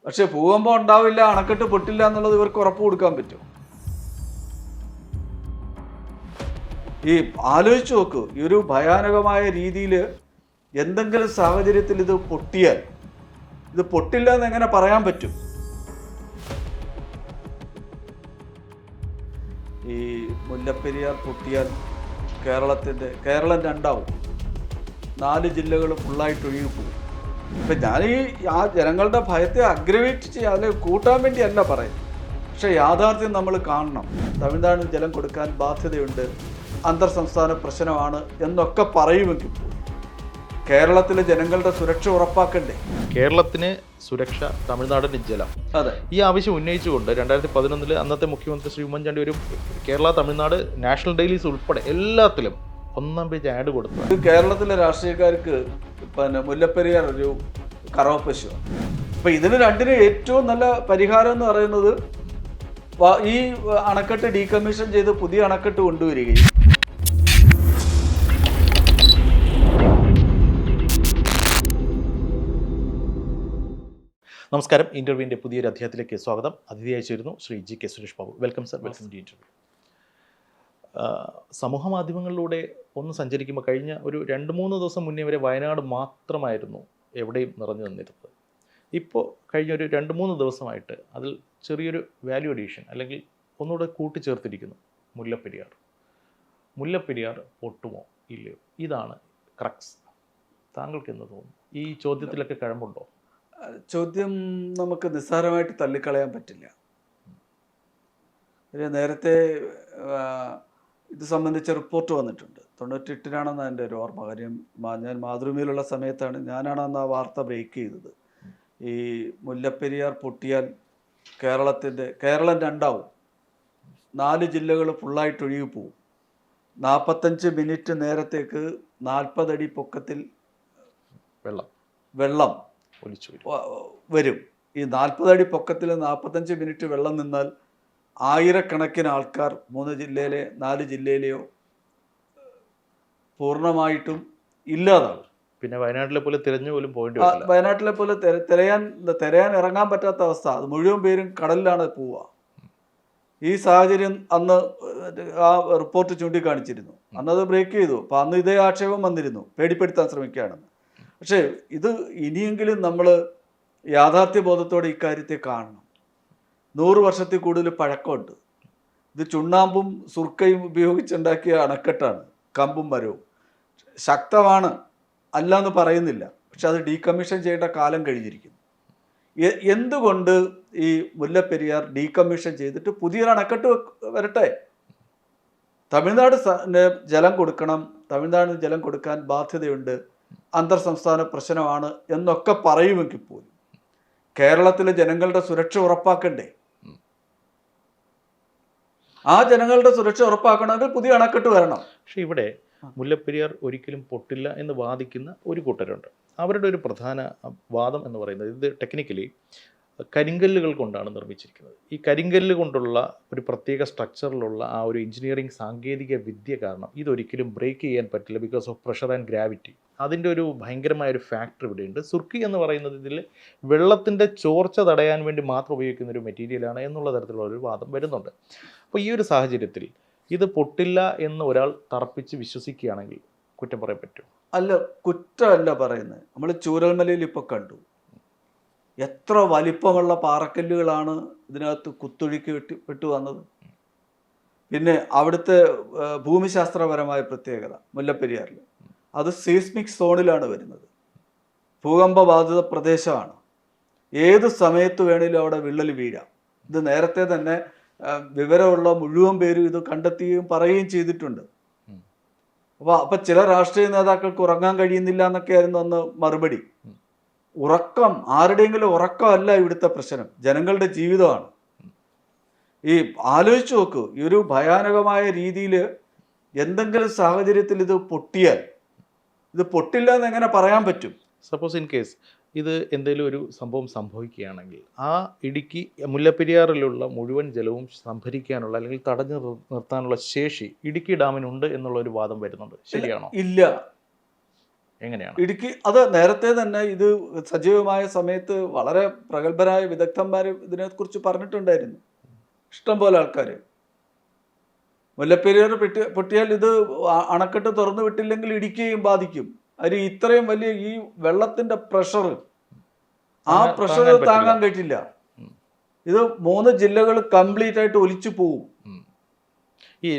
പക്ഷെ ഭൂകമ്പം ഉണ്ടാവില്ല, അണക്കെട്ട് പൊട്ടില്ല എന്നുള്ളത് ഇവർക്ക് ഉറപ്പ് കൊടുക്കാൻ പറ്റും? ഈ ആലോചിച്ച് നോക്കൂ, ഈ ഒരു ഭയാനകമായ രീതിയിൽ എന്തെങ്കിലും സാഹചര്യത്തിൽ ഇത് പൊട്ടിയാൽ, ഇത് പൊട്ടില്ല എന്ന് എങ്ങനെ പറയാൻ പറ്റും? ഈ മുല്ലപ്പെരിയാർ പൊട്ടിയാൽ കേരളം രണ്ടാവും, 4 ജില്ലകൾ ഫുള്ളായിട്ട് ഒഴുകിപ്പോകും. ഇപ്പം ഞാൻ ആ ജനങ്ങളുടെ ഭയത്തെ അഗ്രവേറ്റ് ചെയ്യാൻ, അല്ലെങ്കിൽ കൂട്ടാൻ വേണ്ടിയല്ല പറയുന്നത്. പക്ഷേ യാഥാർത്ഥ്യം നമ്മൾ കാണണം. തമിഴ്നാടിന് ജലം കൊടുക്കാൻ ബാധ്യതയുണ്ട്, അന്തർ സംസ്ഥാന പ്രശ്നമാണ് എന്നൊക്കെ പറയുമെങ്കിൽ കേരളത്തിലെ ജനങ്ങളുടെ സുരക്ഷ ഉറപ്പാക്കണ്ടേ? കേരളത്തിന് സുരക്ഷ, തമിഴ്നാടിന് ജലം. അതെ. ഈ ആവശ്യം ഉന്നയിച്ചുകൊണ്ട് 2011 അന്നത്തെ മുഖ്യമന്ത്രി ശ്രീ ഉമ്മൻചാണ്ടി ഒരു കേരള തമിഴ്നാട് നാഷണൽ ഡെയിലീസ് ഉൾപ്പെടെ എല്ലാത്തിലും 1 പേജ് ആഡ് കൊടുത്തു. കേരളത്തിലെ രാഷ്ട്രീയക്കാർക്ക് പിന്നെ മുല്ലപ്പെരിയാർ ഒരു കറവപ്പശുവാണ്. അപ്പം ഇതിന് രണ്ടിന് ഏറ്റവും നല്ല പരിഹാരം എന്ന് പറയുന്നത് ഈ അണക്കെട്ട് ഡീകമ്മീഷൻ ചെയ്ത് പുതിയ അണക്കെട്ട് കൊണ്ടുവരികയും നമസ്കാരം, ഇന്റർവ്യൂവിൻ്റെ പുതിയൊരു അധ്യായത്തിലേക്ക് സ്വാഗതം. അതിഥിയായി ചേരുന്നു Shri GK Suresh Babu. Welcome sir, welcome to interview. സമൂഹ മാധ്യമങ്ങളിലൂടെ ഒന്ന് സഞ്ചരിക്കുമ്പോൾ കഴിഞ്ഞ ഒരു 2-3 ദിവസം മുന്നേ വരെ വയനാട് മാത്രമായിരുന്നു എവിടെയും നിറഞ്ഞു നിന്നിരുന്നത്. ഇപ്പോൾ കഴിഞ്ഞ ഒരു 2-3 ദിവസമായിട്ട് അതിൽ ചെറിയൊരു വാല്യൂ അഡീഷൻ അല്ലെങ്കിൽ ഒന്നുകൂടെ കൂട്ടിച്ചേർത്തിരിക്കുന്നു. മുല്ലപ്പെരിയാർ പൊട്ടുമോ ഇല്ലയോ? ഇതാണ് ക്രക്സ്. താങ്കൾക്ക് എന്ന് തോന്നുന്നു? ഈ ചോദ്യത്തിലൊക്കെ കഴമ്പുണ്ടോ? ചോദ്യം നമുക്ക് നിസ്സാരമായിട്ട് തള്ളിക്കളയാൻ പറ്റില്ല. നേരത്തെ ഇത് സംബന്ധിച്ച റിപ്പോർട്ട് വന്നിട്ടുണ്ട്. 98-നാണെന്ന് എൻ്റെ ഒരു ഓർമ്മ. കാര്യം ഞാൻ മാതൃഭൂമിയിലുള്ള സമയത്താണ്, ഞാനാണ് അന്ന് ആ വാർത്ത ബ്രേക്ക് ചെയ്തത്. ഈ മുല്ലപ്പെരിയാർ പൊട്ടിയാൽ കേരളം രണ്ടാവും, 4 ജില്ലകൾ ഫുള്ളായിട്ട് ഒഴുകിപ്പോവും. 45 മിനിറ്റ് നേരത്തേക്ക് 40 അടി പൊക്കത്തിൽ വെള്ളം വരും. ഈ 40 അടി പൊക്കത്തിൽ 45 മിനിറ്റ് വെള്ളം നിന്നാൽ ആയിരക്കണക്കിന് ആൾക്കാർ 4 ജില്ലയിലെയോ പൂർണ്ണമായിട്ടും ഇല്ലാതാവും. പിന്നെ വയനാട്ടിലെ പോലെ തിരഞ്ഞു പോലും പോയിട്ട് വയനാട്ടിലെ പോലെ തിരയാൻ ഇറങ്ങാൻ പറ്റാത്ത അവസ്ഥ. അത് മുഴുവൻ പേരും കടലിലാണ് പോവുക. ഈ സാഹചര്യം അന്ന് ആ റിപ്പോർട്ട് ചൂണ്ടിക്കാണിച്ചിരുന്നു. അന്നത് ബ്രേക്ക് ചെയ്തു. അപ്പം അന്ന് ഇതേ ആക്ഷേപം വന്നിരുന്നു, പേടിപ്പെടുത്താൻ ശ്രമിക്കുകയാണെന്ന്. പക്ഷേ ഇത് ഇനിയെങ്കിലും നമ്മൾ യാഥാർത്ഥ്യബോധത്തോടെ ഇക്കാര്യത്തെ കാണണം. 100 വർഷത്തിൽ കൂടുതൽ പഴക്കമുണ്ട്. ഇത് ചുണ്ണാമ്പും സുർക്കയും ഉപയോഗിച്ചുണ്ടാക്കിയ അണക്കെട്ടാണ്. കമ്പും മരവും ശക്തമാണ്, അല്ലാന്ന് പറയുന്നില്ല. പക്ഷെ അത് ഡീകമ്മീഷൻ ചെയ്യേണ്ട കാലം കഴിഞ്ഞിരിക്കുന്നു. എന്തുകൊണ്ട് ഈ മുല്ലപ്പെരിയാർ ഡീകമ്മീഷൻ ചെയ്തിട്ട് പുതിയൊരു അണക്കെട്ട് വരട്ടെ? തമിഴ്നാടിന് ജലം കൊടുക്കാൻ ബാധ്യതയുണ്ട്, അന്തർ സംസ്ഥാന പ്രശ്നമാണ് എന്നൊക്കെ പറയുമെങ്കിൽ പോലും കേരളത്തിലെ ജനങ്ങളുടെ സുരക്ഷ ഉറപ്പാക്കണ്ടേ? ആ ജനങ്ങളുടെ സുരക്ഷ ഉറപ്പാക്കണമെങ്കിൽ പുതിയ അണക്കെട്ട് വരണം. പക്ഷെ ഇവിടെ മുല്ലപ്പെരിയാർ ഒരിക്കലും പൊട്ടില്ല എന്ന് വാദിക്കുന്ന ഒരു കൂട്ടരുണ്ട്. അവരുടെ ഒരു പ്രധാന വാദം എന്ന് പറയുന്നത്, ഇത് ടെക്നിക്കലി കരിങ്കല്ലുകൾ കൊണ്ടാണ് നിർമ്മിച്ചിരിക്കുന്നത്. ഈ കരിങ്കല്ല് കൊണ്ടുള്ള ഒരു പ്രത്യേക സ്ട്രക്ചറിലുള്ള ആ ഒരു എഞ്ചിനീയറിംഗ് സാങ്കേതിക വിദ്യ കാരണം ഇതൊരിക്കലും ബ്രേക്ക് ചെയ്യാൻ പറ്റില്ല, because of pressure and gravity. അതിൻ്റെ ഒരു ഭയങ്കരമായൊരു ഫാക്ടർ ഇവിടെയുണ്ട്. സുർക്കി എന്ന് പറയുന്നത് ഇതിൽ വെള്ളത്തിൻ്റെ ചോർച്ച തടയാൻ വേണ്ടി മാത്രം ഉപയോഗിക്കുന്ന ഒരു മെറ്റീരിയലാണ് എന്നുള്ള തരത്തിലുള്ള ഒരു വാദം വരുന്നുണ്ട്. അപ്പോൾ ഈ ഒരു സാഹചര്യത്തിൽ ഇത് പൊട്ടില്ല എന്ന് ഒരാൾ തറപ്പിച്ച് വിശ്വസിക്കുകയാണെങ്കിൽ കുറ്റം പറയാൻ പറ്റും? അല്ല, കുറ്റമല്ല പറയുന്നത്. നമ്മൾ ചൂരൽമലയിൽ ഇപ്പോൾ കണ്ടു, എത്ര വലിപ്പമുള്ള പാറക്കല്ലുകളാണ് ഇതിനകത്ത് കുത്തൊഴുക്കി വിട്ടു വന്നത്. പിന്നെ അവിടുത്തെ ഭൂമിശാസ്ത്രപരമായ പ്രത്യേകത മുല്ലപ്പെരിയാറിൽ, അത് സീസ്മിക് സോണിലാണ് വരുന്നത്. ഭൂകമ്പ ബാധിത പ്രദേശമാണ്. ഏത് സമയത്ത് വേണേലും അവിടെ വിള്ളൽ വീഴാം. ഇത് നേരത്തെ തന്നെ വിവരമുള്ള മുഴുവൻ പേരും ഇത് കണ്ടെത്തുകയും പറയുകയും ചെയ്തിട്ടുണ്ട്. അപ്പോൾ ചില രാഷ്ട്രീയ നേതാക്കൾക്ക് ഉറങ്ങാൻ കഴിയുന്നില്ല എന്നൊക്കെയായിരുന്നു അന്ന് മറുപടി. ആരുടെയെങ്കിലും ഉറക്കമല്ല ഇവിടുത്തെ പ്രശ്നം, ജനങ്ങളുടെ ജീവിതമാണ്. ഈ ആലോചിച്ച് നോക്കൂ, ഈ ഒരു ഭയാനകമായ രീതിയിൽ എന്തെങ്കിലും സാഹചര്യത്തിൽ ഇത് പൊട്ടിയാൽ, ഇത് പൊട്ടില്ല എന്ന് എങ്ങനെ പറയാൻ പറ്റും? സപ്പോസ് ഇൻ കേസ് ഇത് എന്തെങ്കിലും ഒരു സംഭവം സംഭവിക്കുകയാണെങ്കിൽ ആ മുല്ലപ്പെരിയാറിലുള്ള മുഴുവൻ ജലവും സംഭരിക്കാനുള്ള അല്ലെങ്കിൽ തടഞ്ഞു നിർത്താനുള്ള ശേഷി ഇടുക്കി ഡാമിനുണ്ട് എന്നുള്ള ഒരു വാദം വരുന്നുണ്ട്. ശരിയാണോ? ഇല്ല. എങ്ങനെയാണ്? ഇടുക്കി അത് നേരത്തെ തന്നെ ഇത് സജീവമായ സമയത്ത് വളരെ പ്രഗത്ഭരായ വിദഗ്ധന്മാർ ഇതിനെക്കുറിച്ച് പറഞ്ഞിട്ടുണ്ടായിരുന്നു. ഇഷ്ടംപോലെ ആൾക്കാർ മുല്ലപ്പെരിയാർ പൊട്ടിയാൽ ഇത് അണക്കെട്ട് തുറന്നു വിട്ടില്ലെങ്കിൽ ഇടുക്കിയെയും ബാധിക്കും. അതിന് ഇത്രയും വലിയ ഈ വെള്ളത്തിന്റെ പ്രഷർ, ആ പ്രഷർ താങ്ങാൻ പറ്റില്ല. ഇത് 3 ജില്ലകൾ കംപ്ലീറ്റ് ആയിട്ട് ഒലിച്ചു പോവും. ഈ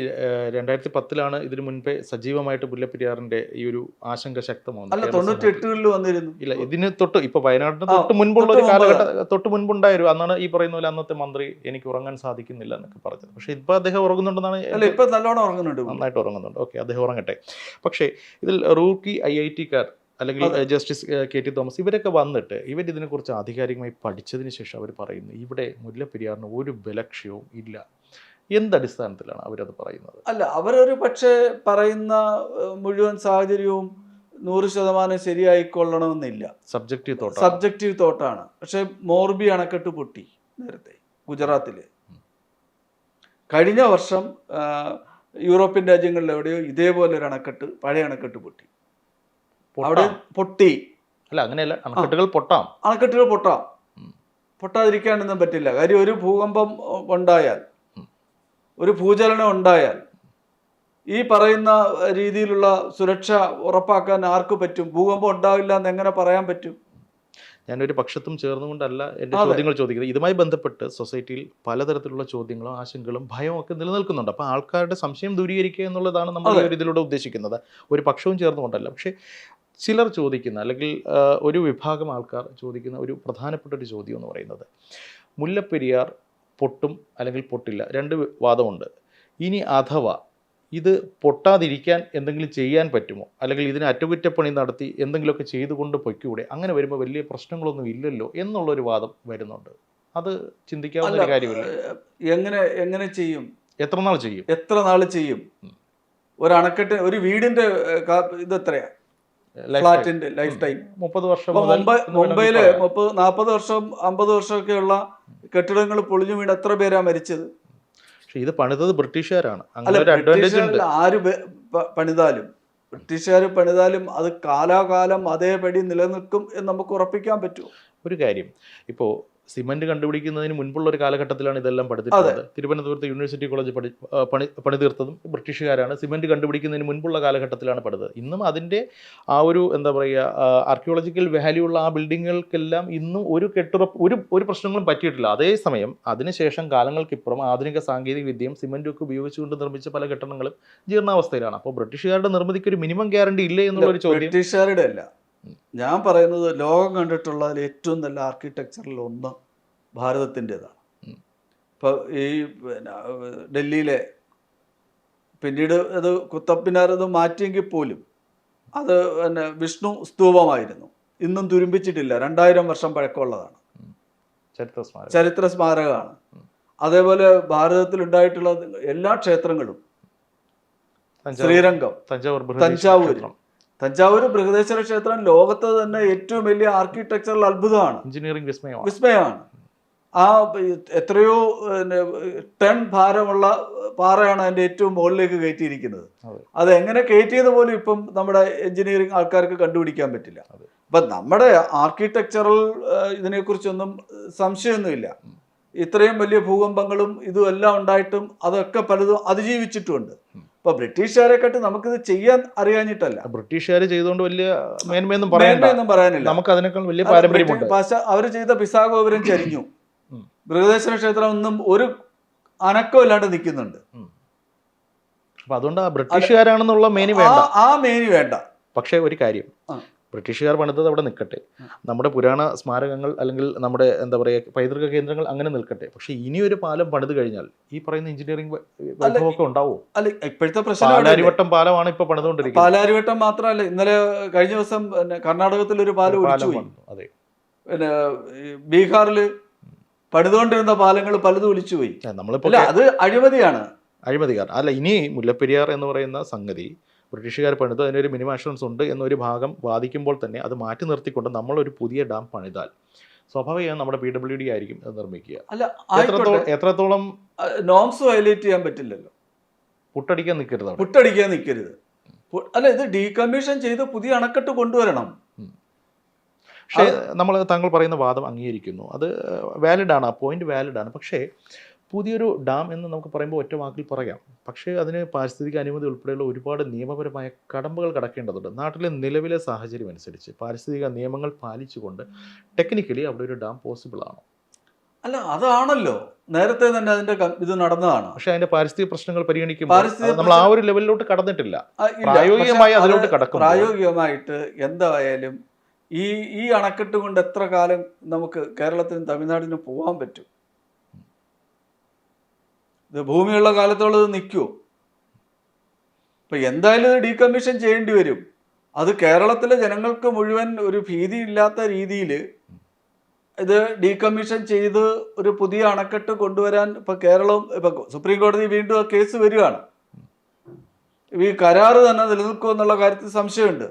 2010 ഇതിനു മുൻപേ സജീവമായിട്ട് മുല്ലപ്പെരിയാറിന്റെ ഈ ഒരു ആശങ്ക ശക്തമാണ്. അല്ല, 98 വന്നിരുന്നു. ഇല്ല, ഇതിന് തൊട്ട് ഇപ്പൊ വയനാട്ടിന് തൊട്ട് മുൻപുള്ള ഒരു കാലഘട്ടം തൊട്ട് മുൻപുണ്ടായിരുന്നു. അന്നാണ് ഈ പറയുന്ന പോലെ അന്നത്തെ മന്ത്രി എനിക്ക് ഉറങ്ങാൻ സാധിക്കുന്നില്ല എന്നൊക്കെ പറഞ്ഞത്. പക്ഷെ ഇപ്പൊ അദ്ദേഹം ഉറങ്ങുന്നുണ്ടെന്നാണ്. ഇപ്പൊ നല്ലോണം ഉറങ്ങുന്നുണ്ട്, നന്നായിട്ട് ഉറങ്ങുന്നുണ്ട്. ഓക്കെ, അദ്ദേഹം ഉറങ്ങട്ടെ. പക്ഷേ ഇതിൽ റൂക്കി IIT-കാർ അല്ലെങ്കിൽ ജസ്റ്റിസ് KT തോമസ് ഇവരൊക്കെ വന്നിട്ട് ഇതിനെക്കുറിച്ച് ആധികാരികമായി പഠിച്ചതിന് ശേഷം അവർ പറയുന്നു ഇവിടെ മുല്ലപ്പെരിയാറിന് ഒരു ബലക്ഷ്യവും ഇല്ല. എന്തടിസ്ഥാനത്തിലാണ് അവരത് പറയുന്നത്? അല്ല, അവരൊരു പക്ഷേ പറയുന്ന മുഴുവൻ സാഹചര്യവും 100% ശരിയായിക്കൊള്ളണമെന്നില്ല. സബ്ജക്റ്റീവ് തോട്ടാണ്. പക്ഷെ മോർബി അണക്കെട്ട് പൊട്ടി നേരത്തെ ഗുജറാത്തില്. കഴിഞ്ഞ വർഷം യൂറോപ്യൻ രാജ്യങ്ങളിൽ എവിടെയോ ഇതേപോലെ ഒരു അണക്കെട്ട്, പഴയ അണക്കെട്ട് പൊട്ടി. അവിടെ പൊട്ടി. അല്ല, അങ്ങനെയല്ല, അണക്കെട്ടുകൾ പൊട്ടാം. പൊട്ടാതിരിക്കാനൊന്നും പറ്റില്ല. കാര്യം ഒരു ഭൂകമ്പം ഉണ്ടായാൽ, ഒരു ഭൂചലനം ഉണ്ടായാൽ ഈ പറയുന്ന രീതിയിലുള്ള സുരക്ഷ ഉറപ്പാക്കാൻ ആർക്ക് പറ്റും? ഭൂകമ്പം ഉണ്ടാവില്ല എന്ന് എങ്ങനെ പറയാൻ പറ്റും? ഞാനൊരു പക്ഷത്തും ചേർന്നുകൊണ്ടല്ല എൻ്റെ ചോദ്യങ്ങൾ ചോദിക്കുന്നത്. ഇതുമായി ബന്ധപ്പെട്ട് സൊസൈറ്റിയിൽ പലതരത്തിലുള്ള ചോദ്യങ്ങളും ആശങ്കകളും ഭയവും ഒക്കെ നിലനിൽക്കുന്നുണ്ട്. അപ്പോൾ ആൾക്കാരുടെ സംശയം ദൂരീകരിക്കുക എന്നുള്ളതാണ് നമ്മൾ ഇതിലൂടെ ഉദ്ദേശിക്കുന്നത്. ഒരു പക്ഷവും ചേർന്നുകൊണ്ടല്ല. പക്ഷേ ചിലർ ചോദിക്കുന്ന, അല്ലെങ്കിൽ ഒരു വിഭാഗം ആൾക്കാർ ചോദിക്കുന്ന ഒരു പ്രധാനപ്പെട്ട ഒരു ചോദ്യം എന്ന് പറയുന്നത്, മുല്ലപ്പെരിയാർ പൊട്ടും അല്ലെങ്കിൽ പൊട്ടില്ല, 2 വാദമുണ്ട്. ഇനി അഥവാ ഇത് പൊട്ടാതിരിക്കാൻ എന്തെങ്കിലും ചെയ്യാൻ പറ്റുമോ, അല്ലെങ്കിൽ ഇതിന് അറ്റകുറ്റപ്പണി നടത്തി എന്തെങ്കിലുമൊക്കെ ചെയ്തുകൊണ്ട് പൊയ്ക്കൂടെ? അങ്ങനെ വരുമ്പോൾ വലിയ പ്രശ്നങ്ങളൊന്നും ഇല്ലല്ലോ എന്നുള്ളൊരു വാദം വരുന്നുണ്ട്. അത് ചിന്തിക്കാവുന്ന കാര്യമില്ല. എങ്ങനെ ചെയ്യും? എത്ര നാൾ ചെയ്യും? ഒരു അണക്കെട്ട്, ഒരു വീടിന്റെ ഇത് എത്രയാ? ഫ്ലാറ്റിന്റെ ലൈഫ് ടൈം 30 വർഷം. മുംബൈയില് 40 വർഷം 50 വർഷമൊക്കെയുള്ള കെട്ടിടങ്ങൾ പൊളിഞ്ഞു വീണ് എത്ര പേരാ മരിച്ചത്? പക്ഷെ ഇത് പണിതത് ബ്രിട്ടീഷുകാരാണ്. ആര് ബ്രിട്ടീഷുകാർ പണിതാലും അത് കാലാകാലം അതേപടി നിലനിൽക്കും എന്ന് നമുക്ക് ഉറപ്പിക്കാൻ പറ്റുമോ? ഒരു കാര്യം, ഇപ്പോൾ സിമന്റ് കണ്ടുപിടിക്കുന്നതിന് മുൻപുള്ള ഒരു കാലഘട്ടത്തിലാണ് ഇതെല്ലാം പഠിച്ചിട്ടുള്ളത്. തിരുവനന്തപുരത്ത് യൂണിവേഴ്സിറ്റി കോളേജ് പണിതീർത്തതും ബ്രിട്ടീഷുകാരാണ്. സിമന്റ് കണ്ടുപിടിക്കുന്നതിന് മുൻപുള്ള കാലഘട്ടത്തിലാണ് പണിതത്. ഇന്നും അതിൻ്റെ ആ ഒരു എന്താ പറയുക, ആർക്കിയോളജിക്കൽ വാല്യൂ ഉള്ള ആ ബിൽഡിങ്ങുകൾക്കെല്ലാം ഇന്നും ഒരു പ്രശ്നങ്ങളും പറ്റിയിട്ടില്ല. അതേസമയം അതിനുശേഷം കാലങ്ങൾക്കിപ്പുറം ആധുനിക സാങ്കേതിക വിദ്യയും സിമന്റും ഒക്കെ ഉപയോഗിച്ചുകൊണ്ട് നിർമ്മിച്ച പല കെട്ടിടങ്ങളും ജീർണാവസ്ഥയിലാണ്. അപ്പോൾ ബ്രിട്ടീഷുകാരുടെ നിർമ്മിതിക്ക് ഒരു മിനിമം ഗ്യാരണ്ടി ഇല്ലേ എന്നുള്ളൊരു ചോദ്യം. ബ്രിട്ടീഷുകാരുടെ അല്ല, ഞാൻ പറയുന്നത് ലോകം കണ്ടിട്ടുള്ളതിൽ ഏറ്റവും നല്ല ആർക്കിടെക്ചറിൽ ഒന്ന് ഭാരതത്തിൻ്റെതാണ്. ഇപ്പോൾ ഈ ഡൽഹിയിലെ, പിന്നീട് അത് കുത്തബ് മിനാർ അത് മാറ്റിയെങ്കിൽ പോലും അത് വിഷ്ണു സ്തൂപമായിരുന്നു. ഇന്നും തുരുമ്പിച്ചിട്ടില്ല. 2000 വർഷം പഴക്കമുള്ളതാണ്. ചരിത്ര സ്മാരകമാണ്. അതേപോലെ ഭാരതത്തിൽ ഉണ്ടായിട്ടുള്ള എല്ലാ ക്ഷേത്രങ്ങളും, ശ്രീരംഗം, തഞ്ചാവൂർ ബൃഹദേശ്വര ക്ഷേത്രം ലോകത്ത് തന്നെ ഏറ്റവും വലിയ ആർക്കിടെക്ചറൽ അത്ഭുതമാണ്. എഞ്ചിനീയറിംഗ് വിസ്മയമാണ്. ആ എത്രയോ ടൺ ഭാരമുള്ള പാറയാണ് അതിൻ്റെ ഏറ്റവും മുകളിലേക്ക് കയറ്റിയിരിക്കുന്നത്. അത് എങ്ങനെ കയറ്റിയത് പോലും ഇപ്പം നമ്മുടെ എഞ്ചിനീയറിംഗ് ആൾക്കാർക്ക് കണ്ടുപിടിക്കാൻ പറ്റില്ല. അപ്പം നമ്മുടെ ആർക്കിടെക്ചറൽ ഇതിനെക്കുറിച്ചൊന്നും സംശയമൊന്നുമില്ല. ഇത്രയും വലിയ ഭൂകമ്പങ്ങളും ഇതും എല്ലാം ഉണ്ടായിട്ടും അതൊക്കെ പലതും അതിജീവിച്ചിട്ടുമുണ്ട്. ഇപ്പൊ ബ്രിട്ടീഷുകാരെക്കാട്ട് നമുക്കിത് ചെയ്യാൻ അറിയാഞ്ഞിട്ടല്ല. ബ്രിട്ടീഷുകാർ ചെയ്തുകൊണ്ട് വലിയ മേന്മയൊന്നും പറയാനില്ല. നമുക്ക് അതിനേക്കാൾ വലിയ പാരമ്പര്യമുണ്ട്. അവർ ചെയ്ത പിസാ ഗോപുരം ചരിഞ്ഞു. ബൃഹദേശ്വര ക്ഷേത്രം ഒന്നും ഒരു അനക്കം ഇല്ലാണ്ട് നിൽക്കുന്നുണ്ട്. അപ്പൊ അതുകൊണ്ട് ബ്രിട്ടീഷുകാരാണെന്നുള്ള മേനി വേണ്ട. ആ മേനി വേണ്ട. പക്ഷേ ഒരു കാര്യം, ബ്രിട്ടീഷുകാർ പണിതത് അവിടെ നിൽക്കട്ടെ, നമ്മുടെ പുരാണ സ്മാരകങ്ങൾ അല്ലെങ്കിൽ നമ്മുടെ എന്താ പറയുക പൈതൃക കേന്ദ്രങ്ങൾ അങ്ങനെ നിൽക്കട്ടെ. പക്ഷെ ഇനിയൊരു പാലം പണിത് കഴിഞ്ഞാൽ ഈ പറയുന്ന എഞ്ചിനീയറിംഗ് വൈഭവമൊക്കെ ഉണ്ടാവും. അല്ല, ഇപ്പോഴത്തെ പ്രശ്നം പാലാരിവട്ടം പാലമാണ് ഇപ്പൊ പണിതുകൊണ്ടിരിക്കുന്നത്. പാലാരിവട്ടം മാത്രമല്ല, ഇന്നലെ കഴിഞ്ഞ ദിവസം കർണാടകത്തിൽ ഒരു പാലം ഒലിച്ചുപോയി. അതെ, പിന്നെ ബീഹാറിൽ പണിതുകൊണ്ടിരുന്ന പാലങ്ങൾ പലതും ഒലിച്ചുപോയി. നമ്മളിപ്പോൾ അത് അഴിമതിയാണ്. അല്ല, ഇനി മുല്ലപ്പെരിയാർ എന്ന് പറയുന്ന സംഗതി ബ്രിട്ടീഷുകാർ പണിത് അതിനൊരു മിനിമം അഷുറൻസ് ഉണ്ട് എന്നൊരു ഭാഗം വാദിക്കുമ്പോൾ തന്നെ അത് മാറ്റി നിർത്തിക്കൊണ്ട് നമ്മളൊരു പുതിയ ഡാം പണിതാൽ സ്വാഭാവികമായും നമ്മുടെ PWD ആയിരിക്കും അത് നിർമ്മിക്കുക. എത്രത്തോളം നോംസ് വയലേറ്റ് ചെയ്യാൻ പറ്റില്ലല്ലോ. പുട്ടടിക്കാൻ നിൽക്കരുത്. അല്ല, ഇത് ഡീകമ്മീഷൻ ചെയ്ത് പുതിയ അണക്കെട്ട് കൊണ്ടുവരണം. പക്ഷേ താങ്കൾ പറയുന്ന വാദം അംഗീകരിക്കുന്നു, അത് വാലിഡാണ്, ആ പോയിന്റ് വാലിഡാണ്. പക്ഷേ പുതിയൊരു ഡാം എന്ന് നമുക്ക് പറയുമ്പോൾ ഒറ്റ വാക്കിൽ പറയാം, പക്ഷേ അതിന് പാരിസ്ഥിതിക അനുമതി ഉൾപ്പെടെയുള്ള ഒരുപാട് നിയമപരമായ കടമ്പകൾ കടക്കേണ്ടതുണ്ട്. നാട്ടിലെ നിലവിലെ സാഹചര്യം അനുസരിച്ച് പാരിസ്ഥിതിക നിയമങ്ങൾ പാലിച്ചുകൊണ്ട് ടെക്നിക്കലി അവിടെ ഒരു ഡാം പോസിബിൾ ആണോ? അല്ല, അതാണല്ലോ നേരത്തെ തന്നെ അതിന്റെ ഇത് നടന്നതാണ്. പക്ഷെ അതിന്റെ പാരിസ്ഥിതിക പ്രശ്നങ്ങൾ പരിഗണിക്കുമ്പോൾ നമ്മൾ ആ ഒരു ലെവലിലോട്ട് കടന്നിട്ടില്ല. പ്രായോഗികമായി അതിലോട്ട് കടക്കും. പ്രായോഗികമായിട്ട് എന്തായാലും ഈ അണക്കെട്ട് കൊണ്ട് എത്ര കാലം നമുക്ക് കേരളത്തിനും തമിഴ്നാടിനും പോകാൻ പറ്റും? ഇത് ഭൂമിയുള്ള കാലത്തോളം ഇത് നിൽക്കുമോ? ഇപ്പൊ എന്തായാലും ഇത് ഡീകമ്മീഷൻ ചെയ്യേണ്ടി വരും. അത് കേരളത്തിലെ ജനങ്ങൾക്ക് മുഴുവൻ ഒരു ഭീതി ഇല്ലാത്ത രീതിയിൽ ഇത് ഡീകമ്മീഷൻ ചെയ്ത് ഒരു പുതിയ അണക്കെട്ട് കൊണ്ടുവരാൻ ഇപ്പൊ കേരളം, ഇപ്പൊ സുപ്രീം കോടതി വീണ്ടും ആ കേസ് വരികയാണ്. ഈ കരാറ് തന്നെ നിലനിൽക്കുമോ എന്നുള്ള കാര്യത്തിൽ സംശയമുണ്ട്.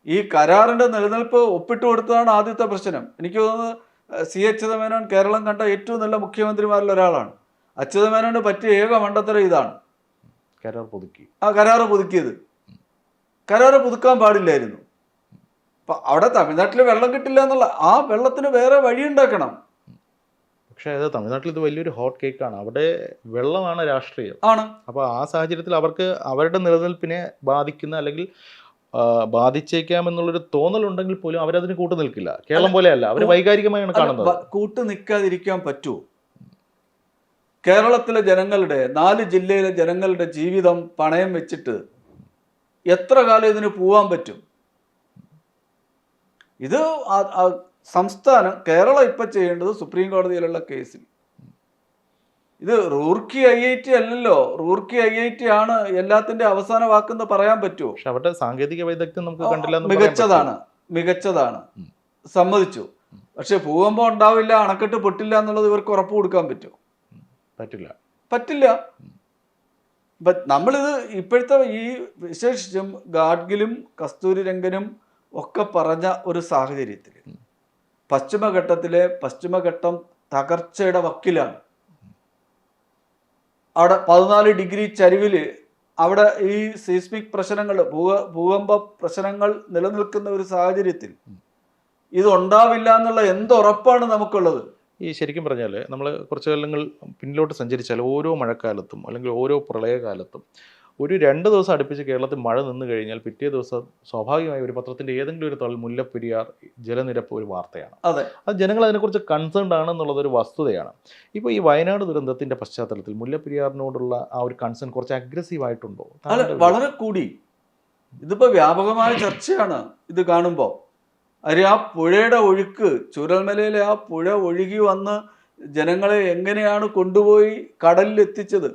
ഈ കരാറിന്റെ നിലനിൽപ്പ് ഒപ്പിട്ട് കൊടുത്തതാണ് ആദ്യത്തെ പ്രശ്നം. എനിക്ക് തോന്നുന്നത് സി അച്യുതമേനോൻ കേരളം കണ്ട ഏറ്റവും നല്ല മുഖ്യമന്ത്രിമാരിൽ ഒരാളാണ്. അച്യുതമേനോന് പറ്റിയ ഏക മണ്ടത്തരം ഇതാണ്, കരാറ് പുതുക്കിയത്. കരാറ് പുതുക്കാൻ പാടില്ലായിരുന്നു. അപ്പൊ അവിടെ തമിഴ്നാട്ടിൽ വെള്ളം കിട്ടില്ല എന്നുള്ള, ആ വെള്ളത്തിന് വേറെ വഴിയുണ്ടാക്കണം. പക്ഷേ അത് തമിഴ്നാട്ടിൽ ഇത് വലിയൊരു ഹോട്ട് കേക്കാണ്. അവിടെ വെള്ളമാണ് രാഷ്ട്രീയം ആണ്. അപ്പോൾ ആ സാഹചര്യത്തിൽ അവർക്ക് അവരുടെ നിലനിൽപ്പിനെ ബാധിക്കുന്ന അല്ലെങ്കിൽ ബാധിച്ചേക്കാമെന്നുള്ളൊരു തോന്നലുണ്ടെങ്കിൽ പോലും അവരതിന് കൂട്ടു നിൽക്കില്ല. കേരളം പോലെയല്ല, അവർ വൈകാരികമായാണ് കാണുന്നത്. കൂട്ടു നിൽക്കാതിരിക്കാൻ പറ്റുമോ? കേരളത്തിലെ ജനങ്ങളുടെ, 4 ജില്ലയിലെ ജനങ്ങളുടെ ജീവിതം പണയം വെച്ചിട്ട് എത്ര കാലം ഇതിന് പോവാൻ പറ്റും? ഇത് സംസ്ഥാനം, കേരളം ഇപ്പം ചെയ്യേണ്ടത് സുപ്രീം കോടതിയിലുള്ള കേസിൽ, ഇത് റൂർക്കി IIT അല്ലല്ലോ. റൂർക്കി IIT ആണ് എല്ലാത്തിന്റെ അവസാന വാക്കെന്ന് പറയാൻ പറ്റുമോ? പക്ഷെ അവരുടെ സാങ്കേതിക വൈദഗ്ധ്യം നമുക്ക് കണ്ടില്ല. മികച്ചതാണ്, സമ്മതിച്ചു. പക്ഷെ ഭൂകമ്പം ഉണ്ടാവില്ല, അണക്കെട്ട് പൊട്ടില്ല എന്നുള്ളത് ഇവർക്ക് ഉറപ്പ് കൊടുക്കാൻ പറ്റുമോ? പറ്റില്ല. നമ്മളിത് ഇപ്പോഴത്തെ ഈ വിശേഷിച്ചും ഗാഡ്ഗിലും കസ്തൂരി രംഗനും ഒക്കെ പറഞ്ഞ ഒരു സാഹചര്യത്തിൽ പശ്ചിമഘട്ടം തകർച്ചയുടെ വക്കിലാണ്. അവിടെ 14 ഡിഗ്രി ചരിവിൽ അവിടെ ഈ സീസ്മിക് പ്രശ്നങ്ങൾ, ഭൂകമ്പ പ്രശ്നങ്ങൾ നിലനിൽക്കുന്ന ഒരു സാഹചര്യത്തിൽ ഇതുണ്ടാവില്ല എന്നുള്ള എന്തുറപ്പാണ് നമുക്കുള്ളത്? ഈ ശരിക്കും പറഞ്ഞാൽ നമ്മൾ കുറച്ച് കാലങ്ങൾ പിന്നിലോട്ട് സഞ്ചരിച്ചാൽ ഓരോ മഴക്കാലത്തും അല്ലെങ്കിൽ ഓരോ പ്രളയകാലത്തും ഒരു 2 ദിവസം അടുപ്പിച്ച് കേരളത്തിൽ മഴ നിന്ന് കഴിഞ്ഞാൽ പിറ്റേ ദിവസം സ്വാഭാവികമായി ഒരു പത്രത്തിൻ്റെ ഏതെങ്കിലും ഒരു തളിൽ മുല്ലപ്പെരിയാർ ജലനിരപ്പ് ഒരു വാർത്തയാണ്. അത് ജനങ്ങൾ അതിനെക്കുറിച്ച് കൺസേൺഡ് ആണെന്നുള്ളതൊരു വസ്തുതയാണ്. ഇപ്പോൾ ഈ വയനാട് ദുരന്തത്തിൻ്റെ പശ്ചാത്തലത്തിൽ മുല്ലപ്പെരിയാറിനോടുള്ള ആ ഒരു കൺസേൺ കുറച്ച് അഗ്രസീവ് ആയിട്ടുണ്ടോ? വളരെ കൂടി. ഇതിപ്പോൾ വ്യാപകമായ ചർച്ചയാണ് ഇത് കാണുമ്പോൾ. ആ പുഴയുടെ ഒഴുക്ക്, ചൂരൽമലയിലെ ആ പുഴ ഒഴുകി വന്ന് ജനങ്ങളെ എങ്ങനെയാണ് കൊണ്ടുപോയി കടലിൽ എത്തിച്ചത്?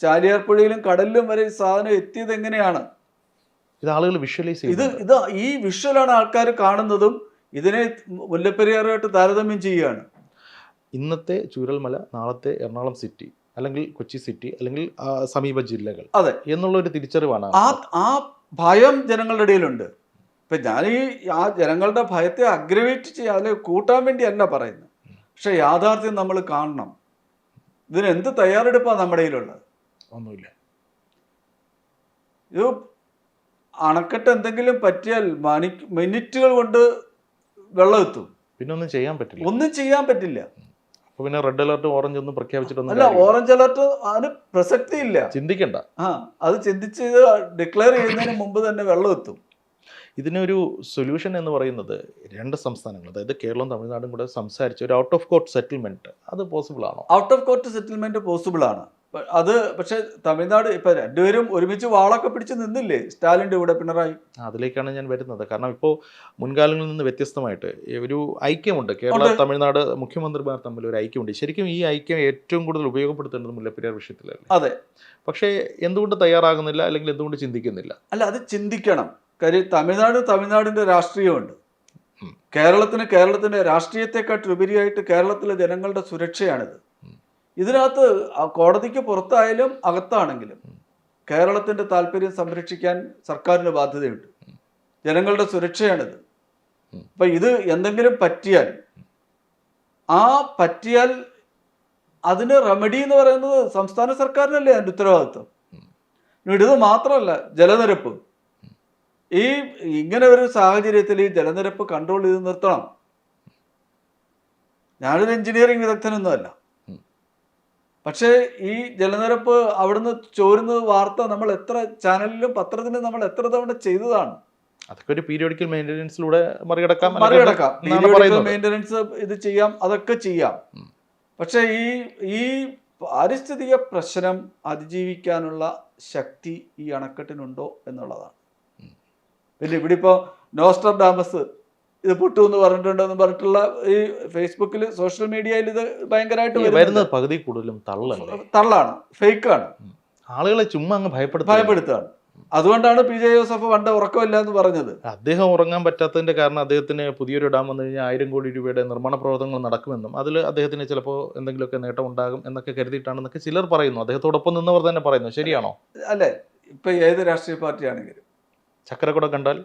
ചാലിയാർ പുഴയിലും കടലിലും വരെ ഈ സാധനം എത്തിയത് എങ്ങനെയാണ്? ഇത് ആളുകൾ വിഷ്വലൈസ് ചെയ്യുന്നത്. ഇത് ഈ വിഷ്വലാണ് ആൾക്കാർ കാണുന്നതും ഇതിനെ മുല്ലപ്പെരിയാറുമായിട്ട് താരതമ്യം ചെയ്യുകയാണ്. ഇന്നത്തെ ചൂരൽമല, നാളത്തെ എറണാകുളം സിറ്റി അല്ലെങ്കിൽ കൊച്ചി സിറ്റി അല്ലെങ്കിൽ സമീപ ജില്ലകൾ, അതെ എന്നുള്ളൊരു തിരിച്ചറിവാണ്. ആ ഭയം ജനങ്ങളുടെ ഇടയിലുണ്ട്. ഇപ്പം ഞാൻ ആ ജനങ്ങളുടെ ഭയത്തെ അഗ്രവേറ്റ് ചെയ്യുക, അതിൽ കൂട്ടാൻ വേണ്ടിയല്ല പറയുന്നത്. പക്ഷെ യാഥാർത്ഥ്യം നമ്മൾ കാണണം. ഇതിനെന്ത് തയ്യാറെടുപ്പാണ് നമ്മുടെ കയ്യിലുള്ളത്? ഒന്നുമില്ല. ഇത് അണക്കെട്ട് എന്തെങ്കിലും പറ്റിയാൽ മിനിറ്റുകൾ കൊണ്ട് വെള്ളം എത്തും. പിന്നെ ഒന്നും ചെയ്യാൻ പറ്റില്ല. അപ്പോൾ പിന്നെ റെഡ് അലർട്ട്, ഓറഞ്ച് ഒന്നും പ്രഖ്യാപിച്ചിട്ടൊന്നും അല്ല. ഓറഞ്ച് അലർട്ട് അതിന് പ്രസക്തിയില്ല. ചിന്തിക്കണ്ട. അത് ചിന്തിച്ച് ഡിക്ലെയർ ചെയ്യുന്നതിന് മുമ്പ് തന്നെ വെള്ളം എത്തും. ഇതിനൊരു സൊല്യൂഷൻ എന്ന് പറയുന്നത് 2 സംസ്ഥാനങ്ങൾ, അതായത് കേരളവും തമിഴ്നാടും കൂടെ സംസാരിച്ച് ഒരു ഔട്ട് ഓഫ് കോർട്ട് സെറ്റിൽമെന്റ്, അത് പോസിബിൾ ആണോ? Out of court settlement possible ആണ്. അത് പക്ഷേ തമിഴ്നാട് ഇപ്പൊ രണ്ടുപേരും ഒരുമിച്ച് വാളൊക്കെ പിടിച്ച് നിന്നില്ലേ സ്റ്റാലിൻ്റെ കൂടെ പിണറായി? അതിലേക്കാണ് ഞാൻ വരുന്നത്. കാരണം ഇപ്പോൾ മുൻകാലങ്ങളിൽ നിന്ന് വ്യത്യസ്തമായിട്ട് ഒരു ഐക്യമുണ്ട്. കേരള തമിഴ്നാട് മുഖ്യമന്ത്രിമാർ തമ്മിൽ ഒരു ഐക്യമുണ്ട്. ശരിക്കും ഈ ഐക്യം ഏറ്റവും കൂടുതൽ ഉപയോഗപ്പെടുത്തേണ്ടത് മുല്ലപ്പെരിയാർ വിഷയത്തിലല്ലേ? അതെ. പക്ഷേ എന്തുകൊണ്ട് തയ്യാറാകുന്നില്ല, അല്ലെങ്കിൽ എന്തുകൊണ്ട് ചിന്തിക്കുന്നില്ല? അല്ല, അത് ചിന്തിക്കണം. കാര്യം തമിഴ്നാടിൻ്റെ രാഷ്ട്രീയമുണ്ട്. കേരളത്തിന്റെ രാഷ്ട്രീയത്തെക്കാട്ടുപരിയായിട്ട് കേരളത്തിലെ ജനങ്ങളുടെ സുരക്ഷയാണിത്. ഇതിനകത്ത് കോടതിക്ക് പുറത്തായാലും അകത്താണെങ്കിലും കേരളത്തിന്റെ താല്പര്യം സംരക്ഷിക്കാൻ സർക്കാരിന് ബാധ്യതയുണ്ട്. ജനങ്ങളുടെ സുരക്ഷയാണിത്. അപ്പൊ ഇത് എന്തെങ്കിലും പറ്റിയാൽ അതിന് റെമഡി എന്ന് പറയുന്നത് സംസ്ഥാന സർക്കാരിനല്ലേ അതിൻ്റെ ഉത്തരവാദിത്വം. ഇത് മാത്രമല്ല, ജലനിരപ്പ് ഈ ഇങ്ങനെ ഒരു സാഹചര്യത്തിൽ ഈ ജലനിരപ്പ് കൺട്രോൾ ചെയ്ത് നിർത്തണം. ഞാനൊരു എഞ്ചിനീയറിംഗ് വിദഗ്ധനൊന്നുമല്ല, പക്ഷേ ഈ ജലനിരപ്പ് അവിടുന്ന് ചോരുന്നത് വാർത്ത നമ്മൾ എത്ര ചാനലിലും പത്രത്തിലും നമ്മൾ എത്ര തവണ ചെയ്തതാണ്. അതൊക്കെ ഒരു പീരിയോഡിക്കൽ മെയിൻ്റനൻസിലൂടെ മറികടക്കാം. പീരിയോഡിക്കൽ മെയിൻ്റനൻസ് ഇത് ചെയ്യാം, അതൊക്കെ ചെയ്യാം. പക്ഷേ ഈ പാരിസ്ഥിതിക പ്രശ്നം അതിജീവിക്കാനുള്ള ശക്തി ഈ അണക്കെട്ടിനുണ്ടോ എന്നുള്ളതാണ്. പിന്നെ ഇവിടെ ഇപ്പോൾ നോസ്ട്രഡാമസ് ഇത് പൊട്ടുമെന്ന് പറഞ്ഞിട്ടുണ്ടെന്ന് പറഞ്ഞിട്ടുള്ള ഈ ഫേസ്ബുക്കിൽ സോഷ്യൽ മീഡിയയിൽ ഇത് ഭയങ്കരമായിട്ട് വരുന്നത് പകുതി കൂടുതലും തള്ളാണ്, ഫേക്കാണ്. ആളുകളെ ചുമ്മാ അങ്ങ് ഭയപ്പെടുത്തുകയാണ്. അതുകൊണ്ടാണ് PJ ജോസഫ് പണ്ട് ഉറക്കമില്ല എന്ന് പറഞ്ഞത്. അദ്ദേഹം ഉറങ്ങാൻ പറ്റാത്തതിന്റെ കാരണം അദ്ദേഹത്തിന് പുതിയൊരു ഡാം വന്നു കഴിഞ്ഞാൽ 1000 കോടി രൂപയുടെ നിർമ്മാണ പ്രവർത്തനങ്ങൾ നടക്കുമെന്നും അതിൽ അദ്ദേഹത്തിന് ചിലപ്പോൾ എന്തെങ്കിലുമൊക്കെ നേട്ടം ഉണ്ടാകും എന്നൊക്കെ കരുതിയിട്ടാണെന്നൊക്കെ ചിലർ പറയുന്നു. അദ്ദേഹത്തോടൊപ്പം നിന്നവർ തന്നെ പറയുന്നു. ശരിയാണോ? അല്ലേ, ഇപ്പൊ ഏത് രാഷ്ട്രീയ പാർട്ടിയാണെങ്കിലും ചക്കരക്കുട കണ്ടാൽ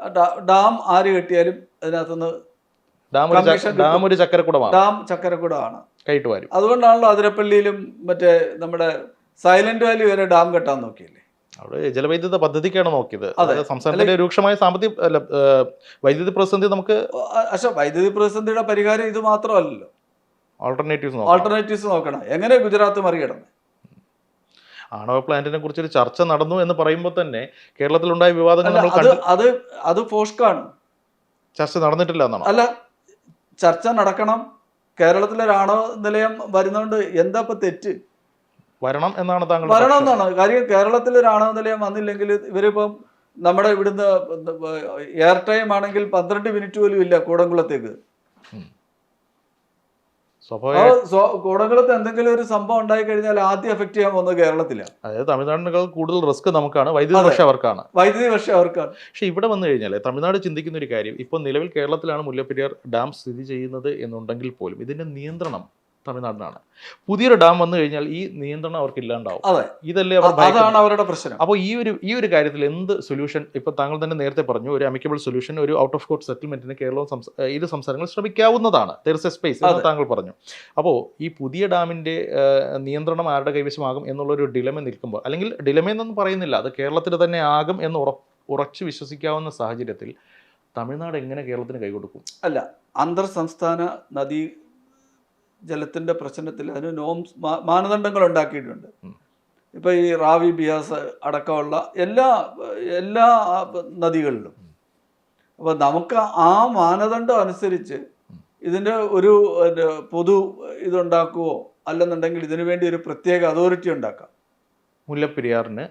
ഡാം ആര് കെട്ടിയാലും അതിനകത്തുനിന്ന് ഡാം ഒരു ചക്കരക്കുടമാണ്. ഡാം ചക്കരക്കുടമാണ്, കൈട്ട് വരും. അതുകൊണ്ടാണല്ലോ അതിരപ്പള്ളിയിലും മറ്റേ നമ്മുടെ സൈലന്റ് വാലി വരെ ഡാം കെട്ടാൻ നോക്കിയില്ലേ. അവിടെ ജലവൈദ്യുത പദ്ധതിക്കാണ് നോക്കിയത്. സംസ്ഥാനത്തിന്റെ രൂക്ഷമായ സാമ്പത്തിക വൈദ്യുതി പ്രതിസന്ധി നമുക്ക് പക്ഷെ വൈദ്യുതി പ്രതിസന്ധിയുടെ പരിഹാരം ഇത് മാത്രമല്ലല്ലോ, ആൾട്ടർനേറ്റീവ്സ് നോക്കണം. എങ്ങനെ ഗുജറാത്ത് മറികടന്ന് ആണവ പ്ലാന്റിനെ കുറിച്ചൊരു ചർച്ച നടന്നു എന്ന് പറയുമ്പോൾ തന്നെ കേരളത്തിലുണ്ടായ വിവാദങ്ങൾ അത് ഫോഷ്കാണ്. ചർച്ച നടന്നിട്ടില്ല എന്നാണ്. അല്ല, ചർച്ച നടക്കണം. കേരളത്തിലൊരു ആണവ നിലയം വരുന്നതുകൊണ്ട് എന്താ ഇപ്പൊ തെറ്റ്? വരണം എന്നാണ് താങ്കൾ? വരണം എന്നാണ് കാര്യം. കേരളത്തിൽ ഒരു ആണവ നിലയം വന്നില്ലെങ്കിൽ ഇവരിപ്പം നമ്മുടെ ഇവിടുന്ന് എയർ ടൈം ആണെങ്കിൽ 12 മിനിറ്റ് പോലും ഇല്ല കൂടംകുളത്തേക്ക്. കൂടംകുളത്ത് എന്തെങ്കിലും ഒരു സംഭവം ഉണ്ടായി കഴിഞ്ഞാൽ ആദ്യം എഫക്ട് ചെയ്യാൻ പോകുന്നത് കേരളത്തിലാണ്. അതായത് തമിഴ്നാടിനേക്കാൾ കൂടുതൽ റിസ്ക് നമുക്കാണ്, വൈദ്യുതി പക്ഷേ അവർക്കാണ്. പക്ഷെ ഇവിടെ വന്നു കഴിഞ്ഞാൽ തമിഴ്നാട് ചിന്തിക്കുന്ന ഒരു കാര്യം, ഇപ്പോൾ നിലവിൽ കേരളത്തിലാണ് മുല്ലപ്പെരിയാർ ഡാം സ്ഥിതി ചെയ്യുന്നത് എന്നുണ്ടെങ്കിൽ പോലും ഇതിന്റെ നിയന്ത്രണം തമിഴ്നാടിനാണ്. പുതിയൊരു ഡാം വന്നു കഴിഞ്ഞാൽ ഈ നിയന്ത്രണം അവർക്ക് ഇല്ലാണ്ടാവും. ഇതല്ലേ അതാണ് അവരുടെ പ്രശ്നം. അപ്പോൾ ഈ ഒരു കാര്യത്തിൽ എന്ത് സൊല്യൂഷൻ? ഇപ്പൊ താങ്കൾ തന്നെ നേരത്തെ പറഞ്ഞു, ഒരു അമിക്കബിൾ സൊല്യൂഷൻ, ഒരു ഔട്ട് ഓഫ് കോർട്ട് സെറ്റിൽമെന്റിന് കേരളവും ഇരു സംസ്ഥാനങ്ങൾ ശ്രമിക്കാവുന്നതാണ്. ദെയർ ഇസ് എ സ്പേസ് എന്ന് താങ്കൾ പറഞ്ഞു. അപ്പോൾ ഈ പുതിയ ഡാമിന്റെ നിയന്ത്രണം ആരുടെ കൈവശമാകും എന്നുള്ളൊരു ഡിലമ നിൽക്കുമ്പോൾ, അല്ലെങ്കിൽ ഡിലമയെന്നൊന്നും പറയുന്നില്ല, അത് കേരളത്തിന് തന്നെ ആകും എന്ന് ഉറച്ചു വിശ്വസിക്കാവുന്ന സാഹചര്യത്തിൽ തമിഴ്നാട് എങ്ങനെ കേരളത്തിന് കൈകൊടുക്കും? അല്ല, അന്തർ സംസ്ഥാന നദീ ജലത്തിന്റെ പ്രശ്നത്തിൽ അതിന് മാനദണ്ഡങ്ങൾ ഉണ്ടാക്കിയിട്ടുണ്ട്. ഇപ്പൊ ഈ റാവി, ബിയാസ് അടക്കമുള്ള എല്ലാ നദികളിലും. അപ്പൊ നമുക്ക് ആ മാനദണ്ഡം അനുസരിച്ച് ഇതിന്റെ ഒരു പൊതു ഇതുണ്ടാക്കുവോ അല്ലെന്നുണ്ടെങ്കിൽ ഇതിനു വേണ്ടി ഒരു പ്രത്യേക അതോറിറ്റി ഉണ്ടാക്കാം. മുല്ലപ്പെരിയാറിന്